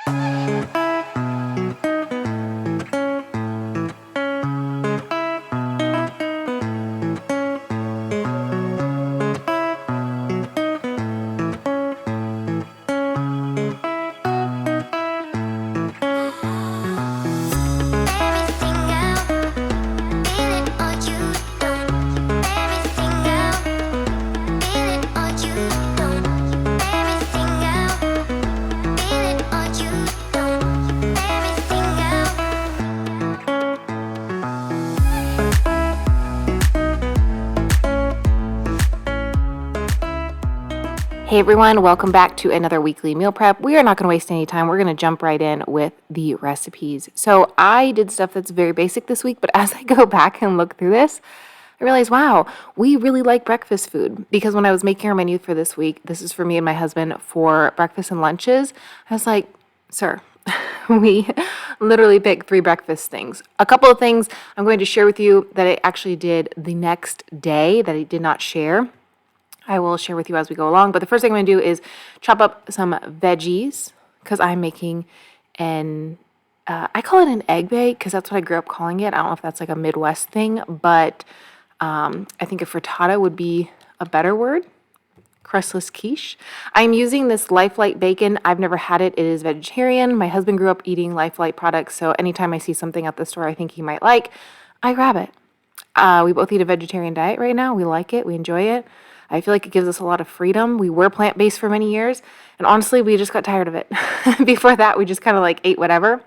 Hey everyone, welcome back to another weekly meal prep. We are not going to waste any time. We're going to jump right in with the recipes. So I did stuff that's very basic this week, but as I go back and look through this, I realized, wow, we really like breakfast food, because when I was making our menu for this week, this is for me and my husband for breakfast and lunches, I was like, sir, we literally picked 3 breakfast things. A couple of things I'm going to share with you that I actually did the next day that I did not share. I will share with you as we go along. But the first thing I'm going to do is chop up some veggies, because I'm making I call it an egg bake because that's what I grew up calling it. I don't know if that's like a Midwest thing, but I think a frittata would be a better word. Crustless quiche. I'm using this Lifelite bacon. I've never had it. It is vegetarian. My husband grew up eating Lifelite products, so anytime I see something at the store I think he might like, I grab it. We both eat a vegetarian diet right now. We like it. We enjoy it. I feel like it gives us a lot of freedom. We were plant-based for many years, and honestly, we just got tired of it. Before that, we just kind of like ate whatever.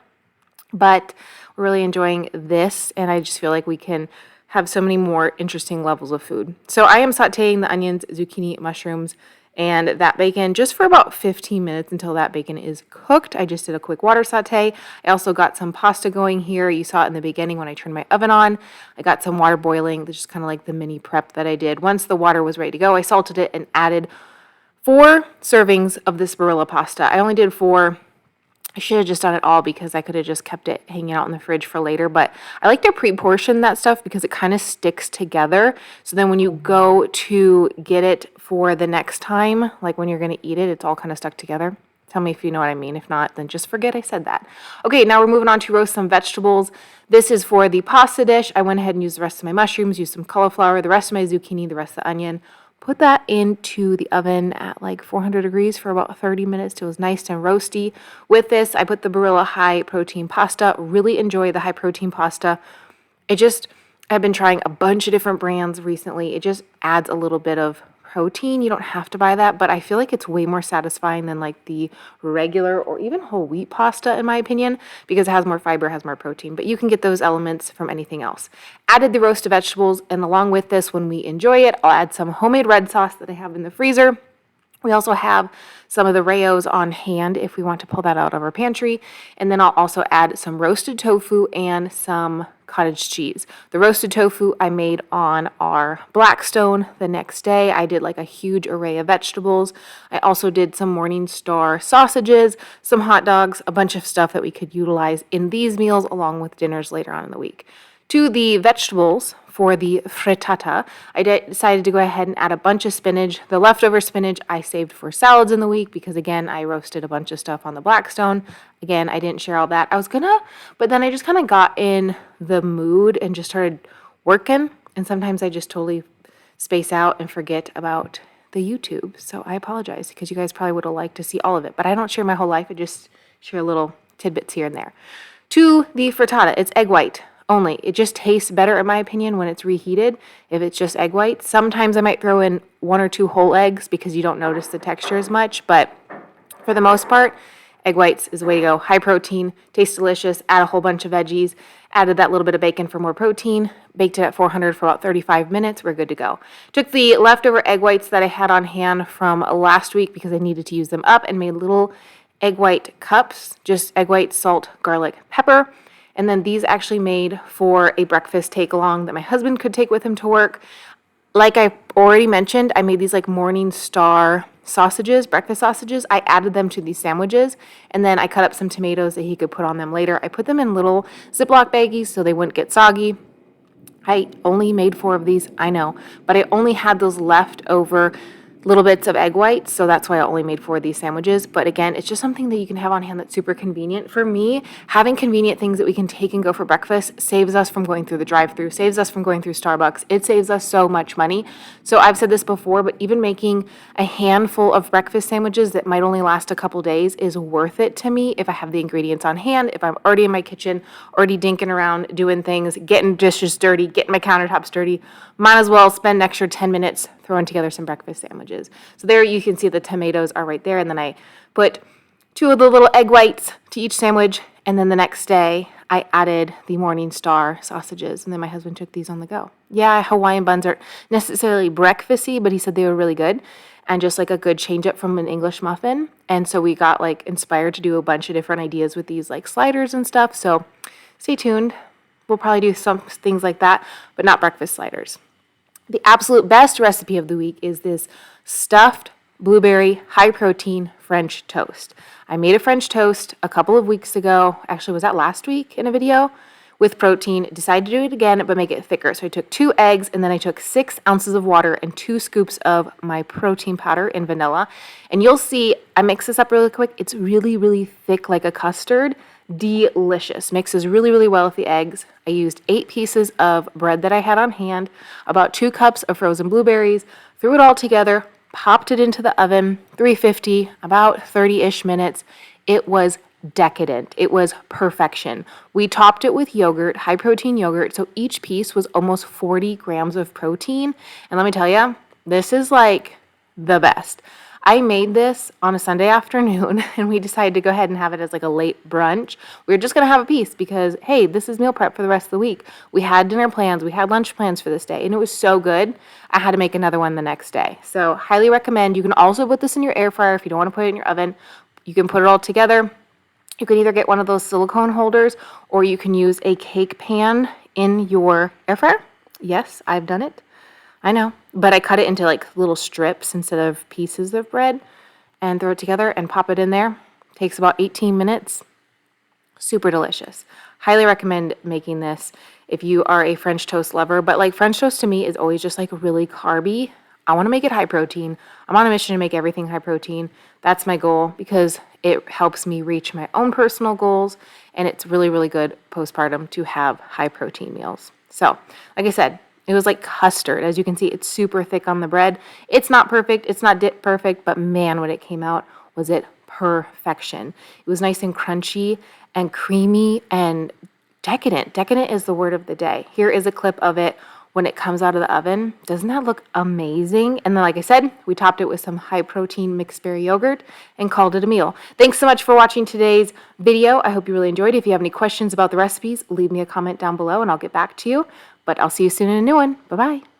But we're really enjoying this, and I just feel like we can have so many more interesting levels of food. So I am sauteing the onions, zucchini, mushrooms, and that bacon just for about 15 minutes until that bacon is cooked. I just did a quick water saute. I also got some pasta going here. You saw it in the beginning when I turned my oven on. I got some water boiling. That's just kind of like the mini prep that I did. Once the water was ready to go, I salted it and added 4 servings of this Barilla pasta. I only did 4. I should have just done it all because I could have just kept it hanging out in the fridge for later. But I like to pre-portion that stuff because it kind of sticks together. So then when you go to get it for the next time, like when you're going to eat it, it's all kind of stuck together. Tell me if you know what I mean. If not, then just forget I said that. Okay, now we're moving on to roast some vegetables. This is for the pasta dish. I went ahead and used the rest of my mushrooms, used some cauliflower, the rest of my zucchini, the rest of the onion. Put that into the oven at like 400 degrees for about 30 minutes till it was nice and roasty. With this, I put the Barilla high protein pasta. Really enjoy the high protein pasta. I've been trying a bunch of different brands recently. It just adds a little bit of protein. You don't have to buy that, but I feel like it's way more satisfying than like the regular or even whole wheat pasta in my opinion, because it has more fiber, has more protein, but you can get those elements from anything else. Added the roasted vegetables, and along with this, when we enjoy it, I'll add some homemade red sauce that I have in the freezer. We also have some of the Rayos on hand if we want to pull that out of our pantry. And then I'll also add some roasted tofu and some cottage cheese. The roasted tofu I made on our Blackstone the next day. I did like a huge array of vegetables. I also did some Morningstar sausages, some hot dogs, a bunch of stuff that we could utilize in these meals along with dinners later on in the week. To the vegetables for the frittata, I decided to go ahead and add a bunch of spinach. The leftover spinach I saved for salads in the week because, again, I roasted a bunch of stuff on the Blackstone. Again, I didn't share all that. But then I just kind of got in the mood and just started working. And sometimes I just totally space out and forget about the YouTube. So I apologize because you guys probably would have liked to see all of it. But I don't share my whole life. I just share little tidbits here and there. To the frittata, it's egg white only. It just tastes better, in my opinion, when it's reheated if it's just egg white. Sometimes I might throw in 1 or 2 whole eggs because you don't notice the texture as much, but for the most part, egg whites is the way to go. High protein, tastes delicious, add a whole bunch of veggies, added that little bit of bacon for more protein, baked it at 400 for about 35 minutes, we're good to go. Took the leftover egg whites that I had on hand from last week because I needed to use them up and made little egg white cups, just egg white, salt, garlic, pepper. And then these actually made for a breakfast take-along that my husband could take with him to work. Like I already mentioned, I made these like Morningstar sausages, breakfast sausages. I added them to these sandwiches, and then I cut up some tomatoes that he could put on them later. I put them in little Ziploc baggies so they wouldn't get soggy. I only made 4 of these, I know, but I only had those left over little bits of egg whites, so that's why I only made 4 of these sandwiches. But again, it's just something that you can have on hand that's super convenient. For me, having convenient things that we can take and go for breakfast saves us from going through the drive-thru, saves us from going through Starbucks. It saves us so much money. So I've said this before, but even making a handful of breakfast sandwiches that might only last a couple days is worth it to me if I have the ingredients on hand, if I'm already in my kitchen, already dinking around, doing things, getting dishes dirty, getting my countertops dirty. Might as well spend an extra 10 minutes throwing together some breakfast sandwiches. So there you can see the tomatoes are right there, and then I put 2 of the little egg whites to each sandwich, and then the next day I added the Morning Star sausages, and then my husband took these on the go. Yeah, Hawaiian buns aren't necessarily breakfasty, but he said they were really good, and just like a good change up from an English muffin. And so we got like inspired to do a bunch of different ideas with these like sliders and stuff. So stay tuned. We'll probably do some things like that, but not breakfast sliders. The absolute best recipe of the week is this stuffed blueberry high protein French toast. I made a French toast a couple of weeks ago. Actually, was that last week in a video? With protein. Decided to do it again, but make it thicker. So I took 2 eggs, and then I took 6 ounces of water and 2 scoops of my protein powder in vanilla. And you'll see, I mix this up really quick. It's really, really thick like a custard. Delicious. Mixes really, really well with the eggs. I used 8 pieces of bread that I had on hand, about 2 cups of frozen blueberries, threw it all together, popped it into the oven, 350, about 30-ish minutes. It was decadent. It was perfection. We topped it with yogurt, high protein yogurt, so each piece was almost 40 grams of protein. And let me tell you, this is like the best. I made this on a Sunday afternoon, and we decided to go ahead and have it as like a late brunch. We were just going to have a piece because, hey, this is meal prep for the rest of the week. We had dinner plans. We had lunch plans for this day, and it was so good. I had to make another one the next day. So highly recommend. You can also put this in your air fryer if you don't want to put it in your oven. You can put it all together. You can either get one of those silicone holders, or you can use a cake pan in your air fryer. Yes, I've done it. I know, but I cut it into like little strips instead of pieces of bread and throw it together and pop it in there. Takes about 18 minutes. Super delicious. Highly recommend making this if you are a French toast lover, but like French toast to me is always just like really carby. I want to make it high protein. I'm on a mission to make everything high protein. That's my goal because it helps me reach my own personal goals, and it's really, really good postpartum to have high protein meals. So, like I said, it was like custard. As you can see, it's super thick on the bread. It's not perfect. It's not dip perfect, but man, when it came out, was it perfection. It was nice and crunchy and creamy and decadent. Decadent is the word of the day. Here is a clip of it when it comes out of the oven. Doesn't that look amazing? And then, like I said, we topped it with some high protein mixed berry yogurt and called it a meal. Thanks so much for watching today's video. I hope you really enjoyed it. If you have any questions about the recipes, leave me a comment down below and I'll get back to you. But I'll see you soon in a new one. Bye-bye.